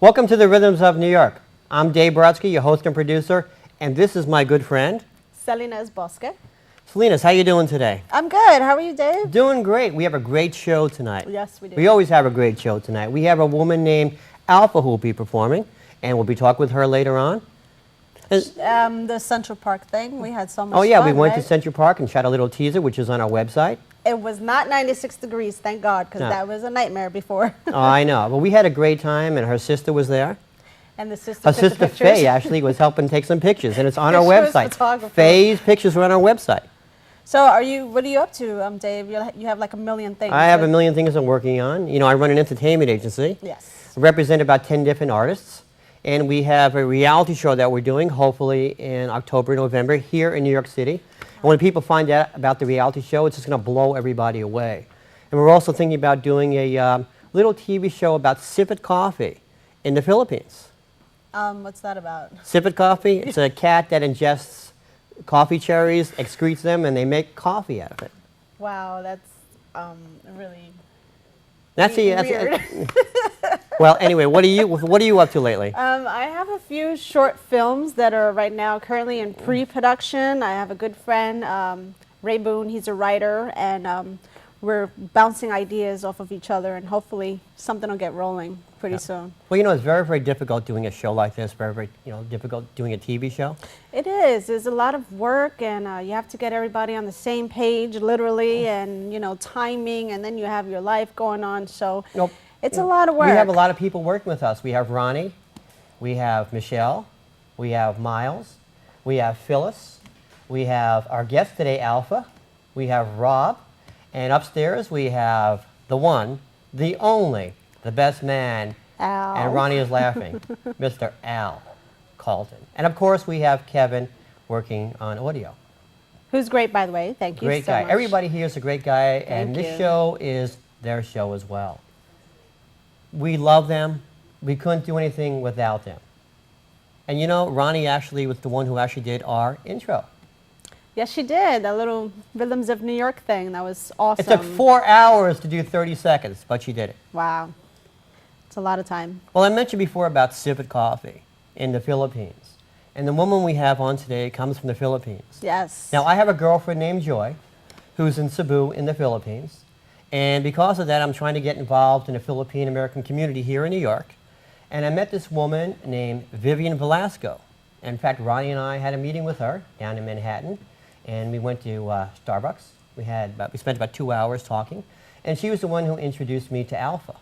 Welcome to the Rhythms of New York. I'm Dave Brodsky, your host and producer, and this is my good friend, Salinas Bosque. Salinas. How you doing today? I'm good. How are you, Dave? Doing great. We have a great show tonight. Yes, we do. We always have a great show tonight. We have a woman named Alfa who will be performing, and we'll be talking with her later on. The Central Park thing, we had so much fun. Oh yeah, we went right? to Central Park and shot a little teaser, which is on our website. It was not 96 degrees, thank God, because No. that was a nightmare before. Oh, I know. But we had a great time, and her sister was there. And the sister Her took the sister pictures. Faye actually was helping take some pictures, and it's on our She was website. photographer. Faye's pictures are on our website. So what are you up to, Dave? You have like a million things. I have a like- million things I'm working on. You know, I run an entertainment agency. Yes. I represent about 10 different artists. And we have a reality show that we're doing, hopefully in October, November, here in New York City. And when people find out about the reality show, it's just going to blow everybody away. And we're also thinking about doing a little TV show about Sippet Coffee in the Philippines. What's that about? Sippet Coffee, it's a cat that ingests coffee cherries, excretes them, and they make coffee out of it. Wow, that's really That's weird. Well, anyway, what are you up to lately? I have a few short films that are right now currently in pre-production. I have a good friend, Ray Boone. He's a writer, and we're bouncing ideas off of each other, and hopefully something will get rolling pretty soon. Well, you know, it's very, very difficult doing a show like this. Very, very, difficult doing a TV show. It is. There's a lot of work, and you have to get everybody on the same page, literally, and timing, and then you have your life going on. So it's a lot of work. We have a lot of people working with us. We have Ronnie, we have Michelle, we have Miles, we have Phyllis, we have our guest today, Alfa, we have Rob, and upstairs we have the one, the only, the best man, Al. and Ronnie is laughing, Mr. Al Carlton. And of course we have Kevin working on audio. Who's great, by the way. Thank you Great so guy. much. Everybody here is a great guy, and Thank this you. show is their show as well. We love them. We couldn't do anything without them. And you know, Ronnie actually was the one who actually did our intro. Yes, she did. That little Rhythms of New York thing. That was awesome. It took 4 hours to do 30 seconds, but she did it. Wow. It's a lot of time. Well, I mentioned before about Sippet Coffee in the Philippines. And the woman we have on today comes from the Philippines. Yes. Now, I have a girlfriend named Joy who's in Cebu in the Philippines. And because of that, I'm trying to get involved in the Philippine-American community here in New York. And I met this woman named Vivian Velasco. In fact, Ronnie and I had a meeting with her down in Manhattan. And we went to Starbucks. We spent about 2 hours talking. And she was the one who introduced me to Alfa.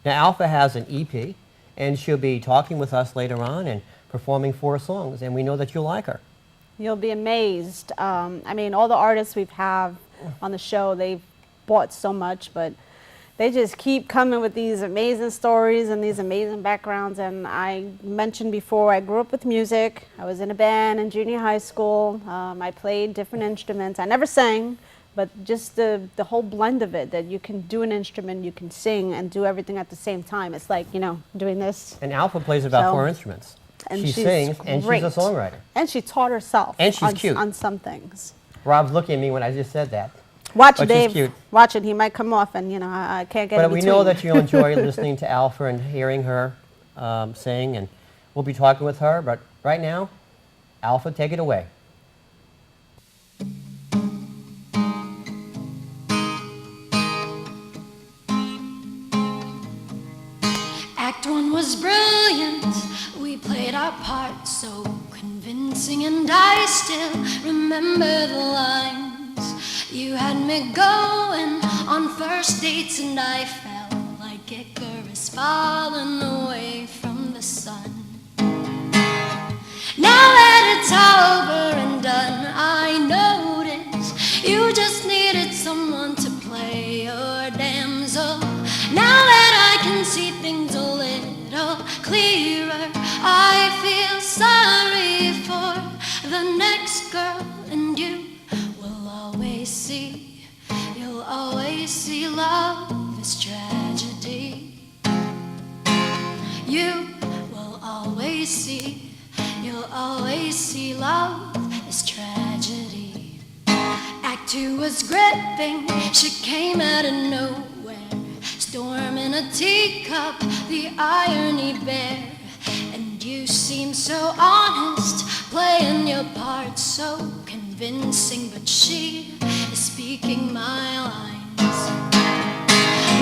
Now, Alfa has an EP, and she'll be talking with us later on and performing 4 songs. And we know that you'll like her. You'll be amazed. I mean, all the artists we've had on the show, they've bought so much, but they just keep coming with these amazing stories and these amazing backgrounds. And I mentioned before, I grew up with music. I was in a band in junior high school. I played different instruments. I never sang, but just the whole blend of it, that you can do an instrument, you can sing, and do everything at the same time. It's like, doing this. And Alfa plays about So- 4 instruments. And She she's sings, and she's great. a songwriter. And she taught herself. And she's on, cute. on some things. Rob's looking at me when I just said that. Watch But it, she's Dave. cute. Watch it. He might come off, and I can't get. But in we between. know that you'll enjoy listening to Alfa and hearing her sing, and we'll be talking with her. But right now, Alfa, take it away. Act one was brilliant, we played our part so convincing, and I still remember the lines. You had me going on first dates, and I felt like Icarus falling away from the sun. Now that it's over and done, I notice you just needed someone to play your damsel. Now that I can see things a little clearer, I feel sorry for the next girl, and you will always see, you'll always see love is tragedy. You will always see, you'll always see love is tragedy. Act two was gripping, she came out of nowhere, storming a the teacup, the irony bare. And you seem so honest, playing your part so convincing. But she is speaking my lines.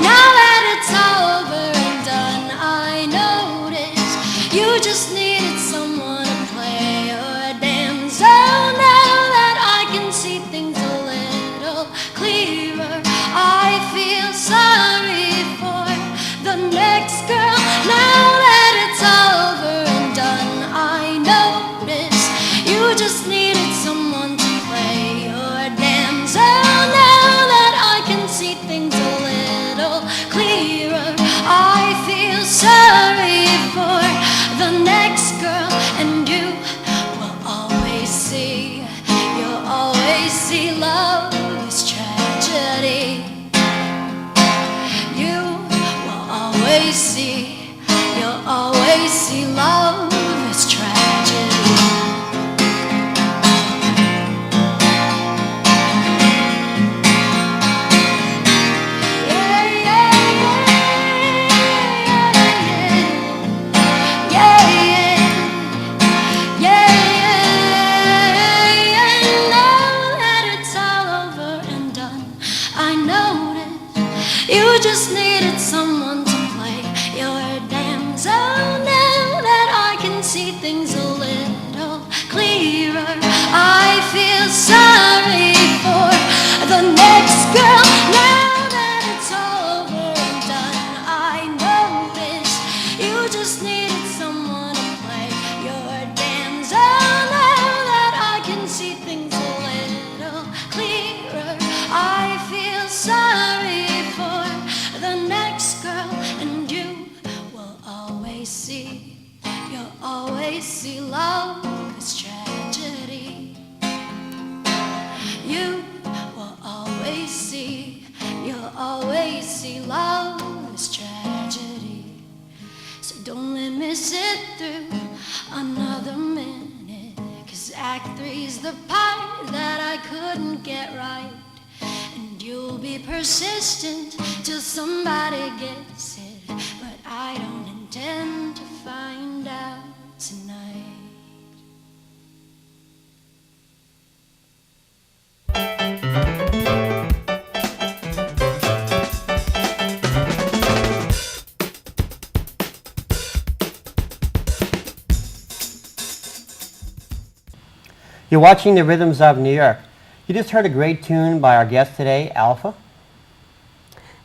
Now that it's all over and done, I notice you just needed someone to play your damsel. Now that I can see things a little clearer, I feel sorry for the next girl. Now that it's all over and done, I notice you just needed someone to play your damsel. Now that I can see things a little clearer, I feel sorry for the next girl. And you will always see, you'll always see love is tragedy. You will always see, you'll always see love is tragedy. You just needed someone to play your damsel. Now that I can see things a little clearer, I feel sorry for the next girl. Now that it's all over and done, I notice you just needed someone to play your damsel. Now that I can see things a little clearer, I feel sorry for the next girl. And you will always see, you'll always see love is tragedy. You will always see, you'll always see love is tragedy. So don't let me sit through another minute, 'cause Act 3's the part that I couldn't get right. And you'll be persistent till somebody gets it, but I don't intend to find out tonight. You're watching The Rhythms of New York. You just heard a great tune by our guest today, Alfa.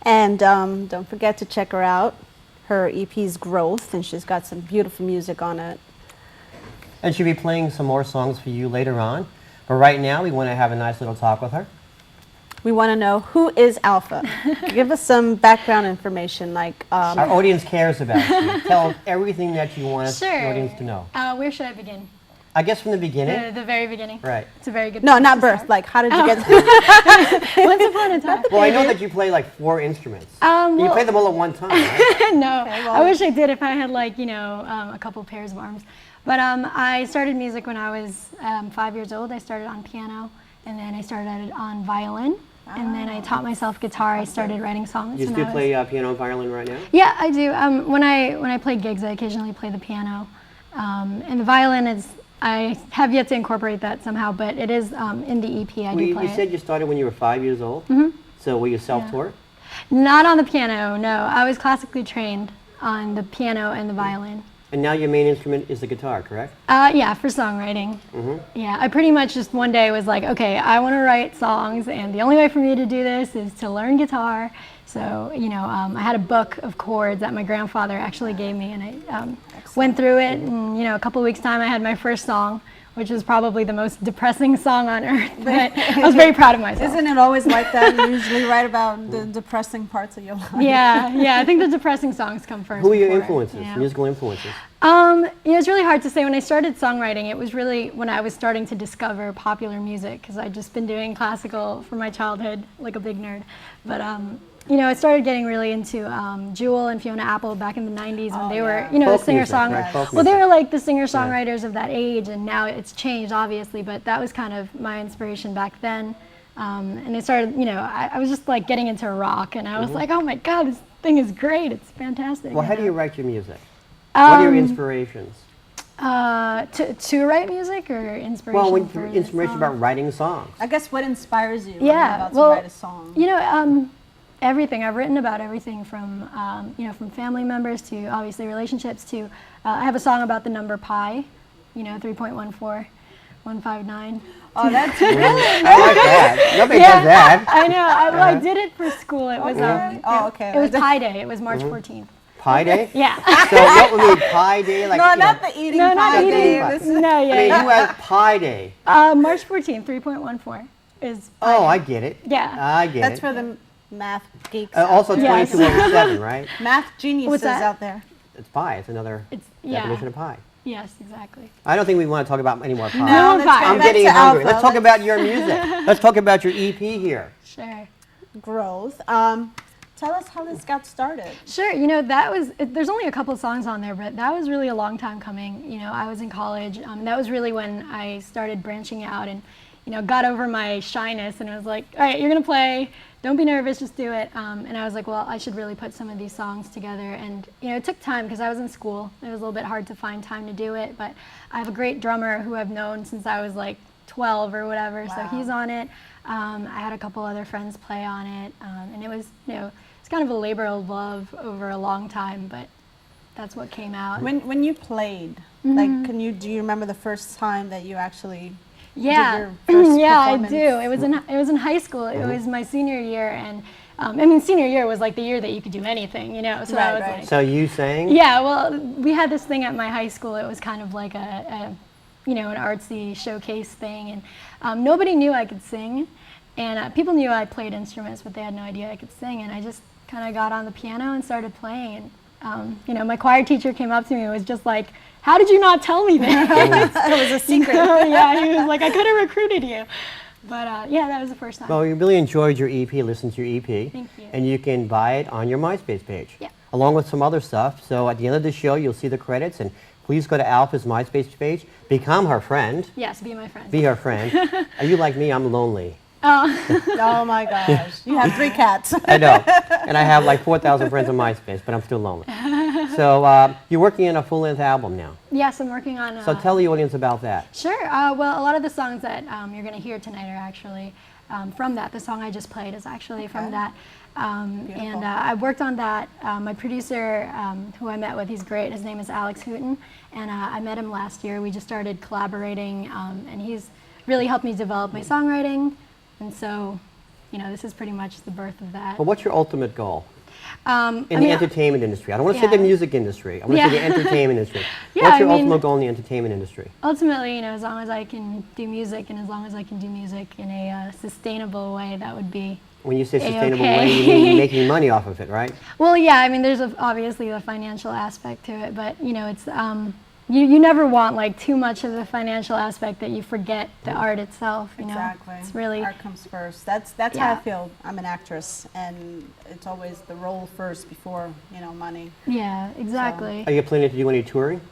And don't forget to check her out. Her EP's Growth, and she's got some beautiful music on it. And she'll be playing some more songs for you later on. But right now, we want to have a nice little talk with her. We want to know, who is Alfa? Give us some background information, like... Our audience cares about you. Tell everything that you want Sure. the audience to know. Where should I begin? I guess from the beginning. The very beginning. Right. It's a very good. No, place not to birth. start. Like, how did you get... Once upon a time. Well, I know that you play like 4 instruments. You well- play them all at one time, right? No, well- I wish I did if I had like a couple pairs of arms. But I started music when I was 5 years old. I started on piano, and then I started on violin, and then I taught myself guitar. I started writing songs. You when still I was- play piano and violin right now? Yeah, I do. When I play gigs, I occasionally play the piano, and the violin is. I have yet to incorporate that somehow, but it is in the EP. I do play You said you started when you were 5 years old? Mm-hmm. So were you self-taught? Not on the piano, no. I was classically trained on the piano and the violin. And now your main instrument is the guitar, correct? Yeah, for songwriting. Yeah, I pretty much just one day was like, okay, I want to write songs, and the only way for me to do this is to learn guitar. So, I had a book of chords that my grandfather actually gave me, and I went through it, and, a couple of weeks' time I had my first song, which was probably the most depressing song on earth, but I was very proud of myself. Isn't it always like that? You usually write about the depressing parts of your life. Yeah, I think the depressing songs come first. Who are your before- influences, yeah. musical influences? It's really hard to say. When I started songwriting, it was really when I was starting to discover popular music, because I'd just been doing classical from my childhood, like a big nerd. But I started getting really into Jewel and Fiona Apple back in the 90s when they were, the Folk singer-songwriters. music, right, folk Well, they music. were like the singer-songwriters of that age, and now it's changed, obviously, but that was kind of my inspiration back then. And it started, I was just like getting into rock, and I was like, oh my God, thing is great. It's fantastic. Well, you how do know. you write your music? What are your inspirations? To write music or inspiration? Well, when for the inspiration song? about writing songs. I guess what inspires you when Yeah, you're about well, to write a song? You know, everything. I've written about everything from, you know, from family members to obviously relationships to, I have a song about the number pi, you know, 3.14159. Oh, that's I like that. Nobody does that. I know. I did it for school. It was, okay. it was Pi Day. It was March 14th. Pi Day? Yeah. So what would be Pi Day? Like, no, you know, not the eating No, not pie eating. day. pie. This- No, I mean, yeah. who has Pi Day? March 14th, 3.14 is. Pi Oh, Day. I get it. Yeah. I get That's it. for the math geeks. Also out there. Yes. 2207, right? Math geniuses What's that? out there. It's pi. It's another It's yeah. definition of pi. Yes, exactly. I don't think we want to talk about any more pie. No, let's fine. go I'm back getting to hungry. Alpha. Let's talk about your music. Let's talk about your EP here. Sure. Growth. Tell us how this got started. Sure, you know, there's only a couple songs on there, but that was really a long time coming. You know, I was in college, and that was really when I started branching out and, you know, got over my shyness and was like, all right, you're gonna play, don't be nervous, just do it. And I was like, well, I should really put some of these songs together. And, you know, it took time because I was in school. It was a little bit hard to find time to do it, but I have a great drummer who I've known since I was like 12 or whatever, so he's on it. I had a couple other friends play on it, and it was, you know, it's kind of a labor of love over a long time, but that's what came out. When you played, like, do you remember the first time that you actually Yeah, did your first yeah, I performance? do. It was in high school. It was my senior year, and I mean, senior year was like the year that you could do anything, you know. So I was Right. like, So you sang? yeah. Well, we had this thing at my high school. It was kind of like a you know, an artsy showcase thing, and nobody knew I could sing, and people knew I played instruments, but they had no idea I could sing, and I just kind of got on the piano and started playing. And you know, my choir teacher came up to me and was just like, "How did you not tell me that?" It was a secret. Yeah, he was like, "I could have recruited you." But yeah, that was the first time. Well, we really enjoyed your EP. Listen to your EP. Thank you. And you can buy it on your MySpace page. Yeah. Along with some other stuff. So at the end of the show, you'll see the credits. And please go to Alfa's MySpace page. Become her friend. Yes, be my friend. Be her friend. Are you like me? I'm lonely. Oh my gosh. You have 3 cats. I know. And I have like 4,000 friends on MySpace, but I'm still lonely. So you're working on a full-length album now. Yes, I'm working on. So tell the audience about that. Sure. Well, a lot of the songs that you're going to hear tonight are actually from that. The song I just played is actually from that. And I worked on that. My producer, who I met with, he's great. His name is Alex Hooten, and I met him last year. We just started collaborating, and he's really helped me develop my songwriting. And so, you know, this is pretty much the birth of that. But what's your ultimate goal In in the entertainment industry? I don't want to say the yeah. music industry. I want to say the entertainment industry. Yeah, What's your I mean- ultimate goal in the entertainment industry? Ultimately, you know, as long as I can do music and as long as I can do music in a sustainable way, that would be. When you say sustainable A-okay. way, you mean making money off of it, right? Well, yeah, I mean, there's obviously the financial aspect to it, but, you know, it's, you never want, like, too much of the financial aspect that you forget the art itself, you know? Exactly. It's really, Art comes first. That's how I Yeah. feel. I'm an actress, and it's always the role first before, you know, money. yeah, exactly. Are you planning to do any touring?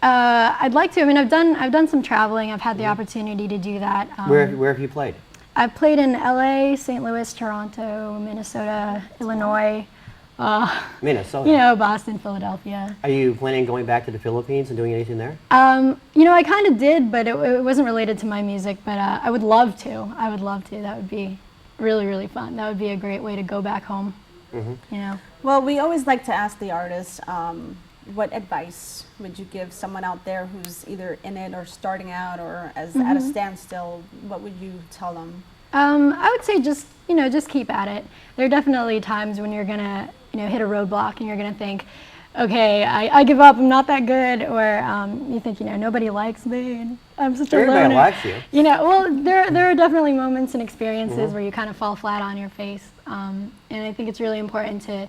I'd like to. I mean, I've done some traveling. I've had the opportunity to do that. Where have you played? I've played in LA, St. Louis, Toronto, Minnesota, Illinois, Minnesota. you know, Boston, Philadelphia. Are you planning on going back to the Philippines and doing anything there? You know, I kind of did, but it wasn't related to my music, but I would love to. I would love to. That would be really, really fun. That would be a great way to go back home, you know. Well, we always like to ask the artist, what advice would you give someone out there who's either in it or starting out or at a standstill? What would you tell them? I would say just, you know, just keep at it. There are definitely times when you're going to, you know, hit a roadblock and you're going to think, okay, I give up, I'm not that good, or you think, you know, nobody likes me, and I'm such a Everybody loner. likes you. You know, well, there are definitely moments and experiences where you kind of fall flat on your face, and I think it's really important to,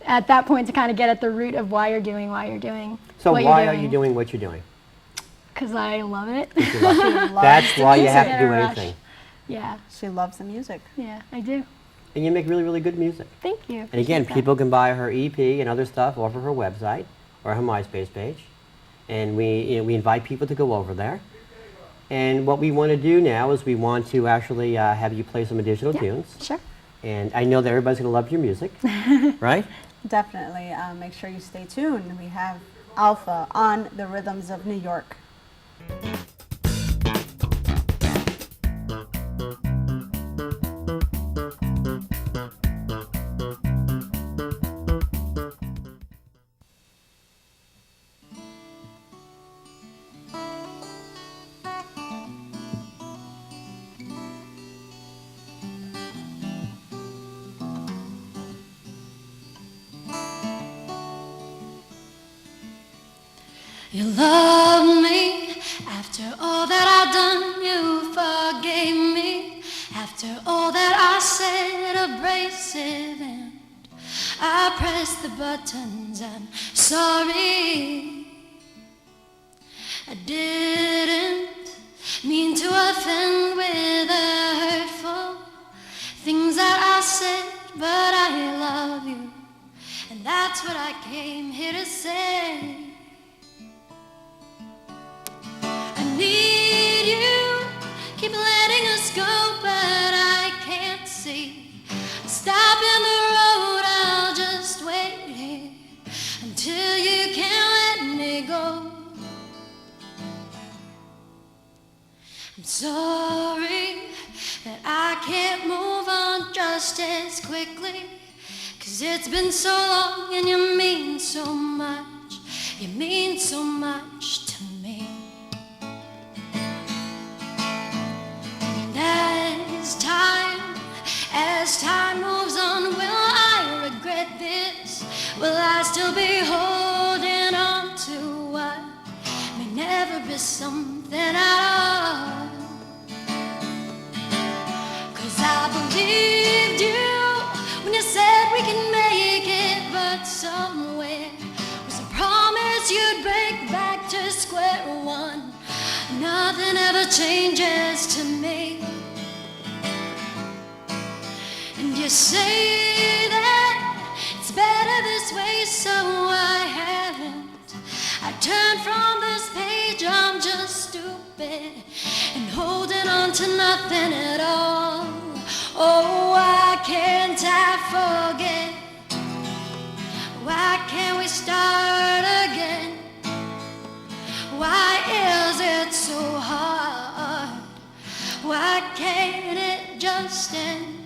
at that point, to kind of get at the root of why you're doing So what why you're are you doing what you're doing? Because I love it. That's why you have to Get do a rush. anything. Yeah, She loves the music. yeah, I do. And you make really, really good music. Thank you. And again, Appreciate that. people can buy her EP and other stuff off of her website or her MySpace page. And we invite people to go over there. And what we want to do now is we want to actually have you play some additional tunes. Sure. And I know that everybody's going to love your music, right? Definitely. Make sure you stay tuned. We have Alpha on the Rhythms of New York. You love me after all that I've done. You forgave me after all that I said. Abrasive and I pressed the buttons. I'm sorry. I didn't mean to offend with the hurtful things that I said, but I love you, and that's what I came here to say. Need you, keep letting us go, but I can't see a stop in the road. I'll just wait here until you can let me go. I'm sorry that I can't move on just as quickly, 'cause it's been so long and you mean so much. You mean so much to me. As time moves on, will I regret this? Will I still be holding on to what may never be something at all? 'Cause I believed you when you said we can make it, but somewhere was a promise you'd break back to square one. Nothing ever changes to me. And you say that it's better this way, so I haven't. I turned from this page, I'm just stupid and holding on to nothing at all. Oh, why can't I forget? Why can't we start again? Why is it so hard? Why can't it just end?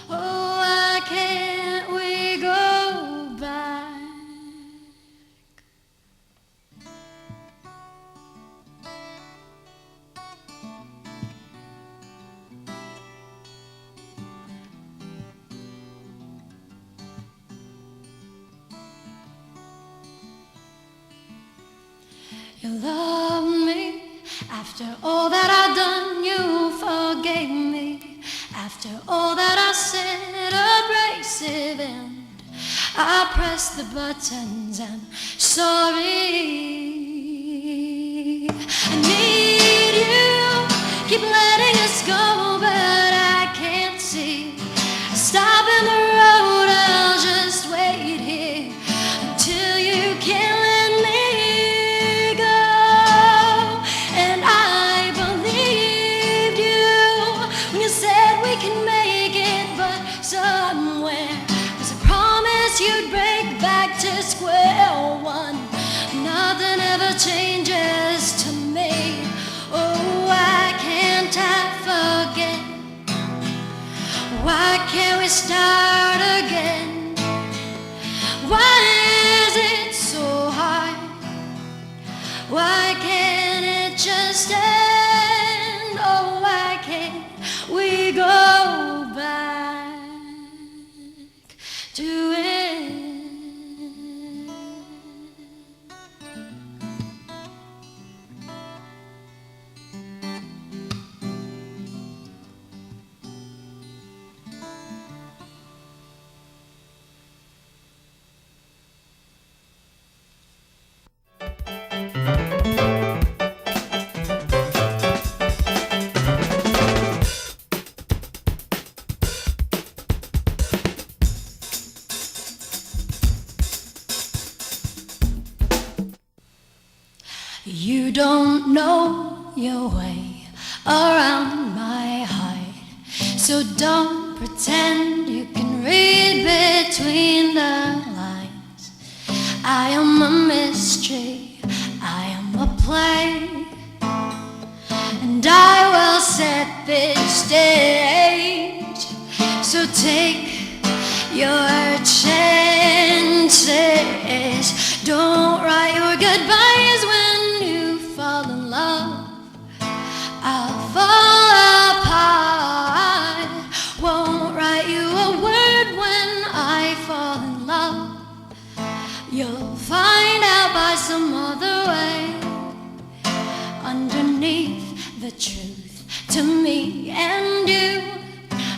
Oh, why can't we go back? You love me after all that I've done. You forgave me after all that I said. Abrasive and I pressed the buttons. I'm sorry. I need you, keep letting us go, but I can't see a stop in the road. I'll just wait here until you can let me go. And I believed you when you said we can make it, but somewhere was a promise you'd break back to square one. Nothing ever changes to me. Oh, why can't I forget? Why can't we start again? Why is it so hard? Why can't it just end? Oh, why can't we go back to it? You don't know your way around my heart, so don't pretend you can read read between the lines. I am a mystery, I am a play, and I will set this stage. So take your chances. Don't write your goodbyes when you fall in love. I'll fall apart. Won't write you a word when I fall in love. You'll find out by some other way. Underneath the truth to me and you,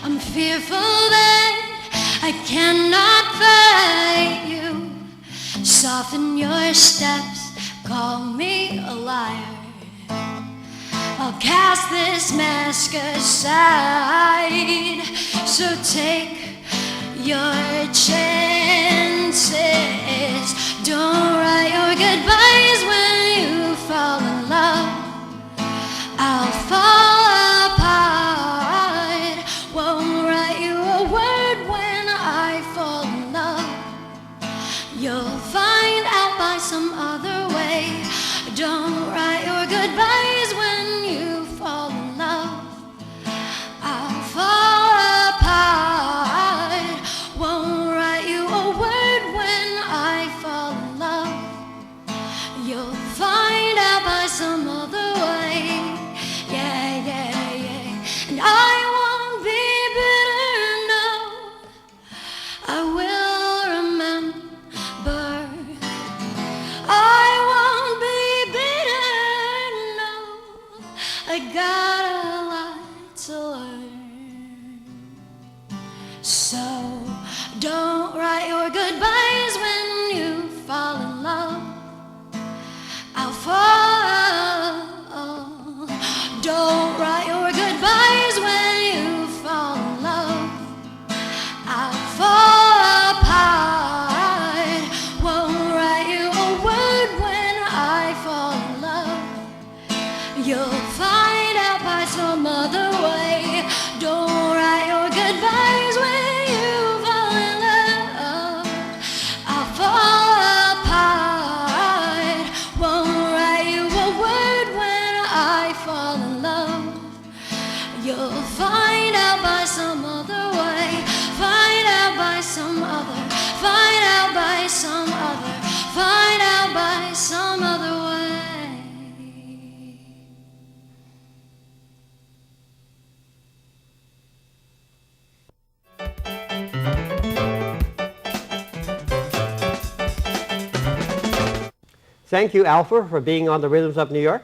I'm fearful that I cannot fight you. Soften your steps, call me a liar. I'll cast this mask aside. So take your chances. Don't write your goodbyes when you fall in love. I'll fall apart. Won't write you a word when I fall in love. You'll find out by some other way. Don't write your goodbyes when you fall in love. I'll fall apart. Won't write you a word when I fall in love. You'll find out by some other way. Yeah, yeah, yeah. And I won't be bitter, no. I will remember. I won't be bitter, no. I got a lot to learn. So don't write your goodbyes when you fall in love. I'll fall. Don't write your goodbyes when you fall in love. I'll fall apart. Won't write you a word when I fall in love. You'll find out by some other way. Don't write your goodbyes when you fall in love. I'll fall apart. Won't write you a word when I fall in love. You'll find out by some other way. Find out by some other. Find out by some other. Find out by some other way. Thank you, Alfa, for being on the Rhythms of New York.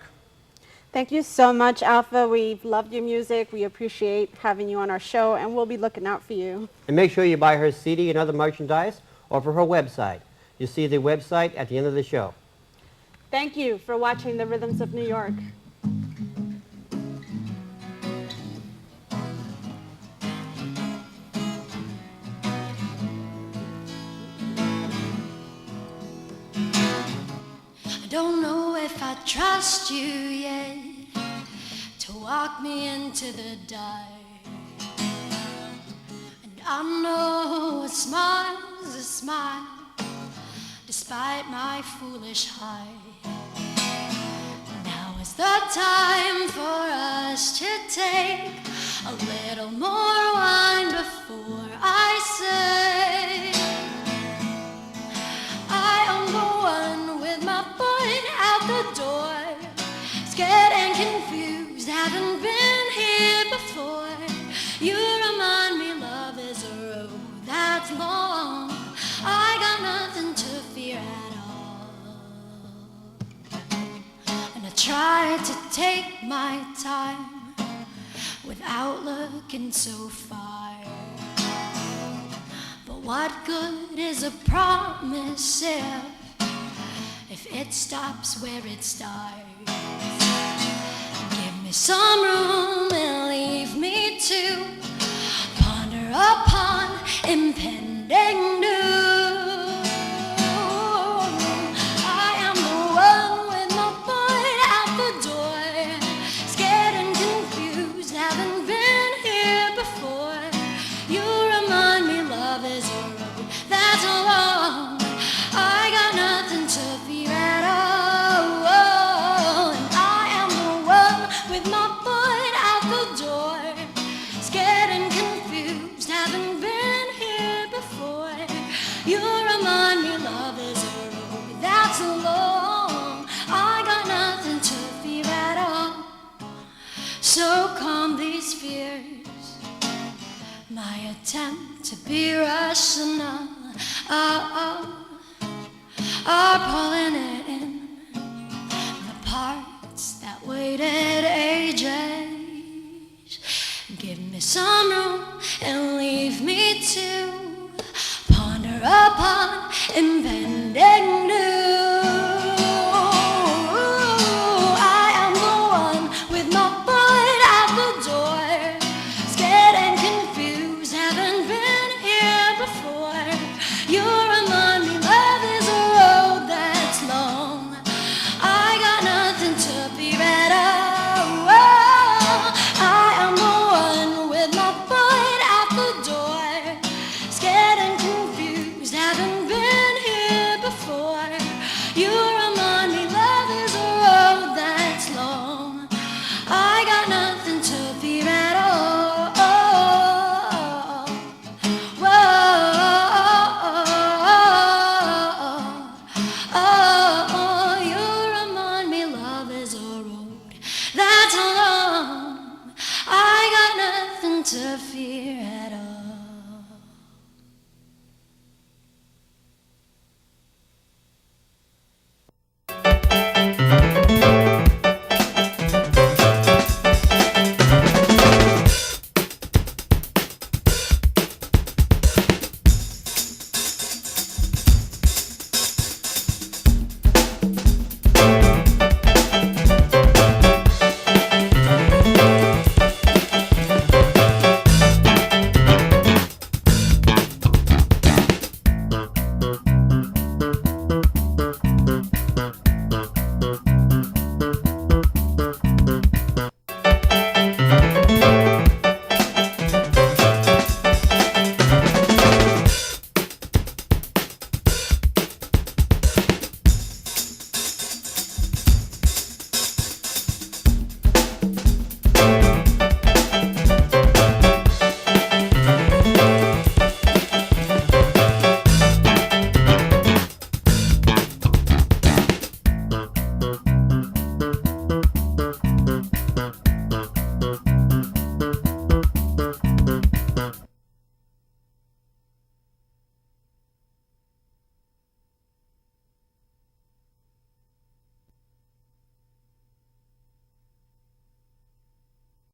Thank you so much, Alpha. We've loved your music. We appreciate having you on our show, and we'll be looking out for you. And make sure you buy her CD and other merchandise or for her website. You'll see the website at the end of the show. Thank you for watching the Rhythms of New York. I don't know if I trust you yet to walk me into the dark. And I know a smile's a smile despite my foolish heart. Now is the time for us to take a little more wine before I say I am the one with my foot out the door, scared and confused, haven't been here before. You remind me love is a road that's long, I got nothing to fear at all. And I try to take my time without looking so far. But what good is a promise if it stops where it starts? Give me some room and leave me to ponder upon impending doom. I am the one with my foot out the door, scared and confused, haven't been here before. You remind me love So calm these fears, my attempt to be rational are pulling in the parts that waited ages. Give me some room and leave me to ponder upon and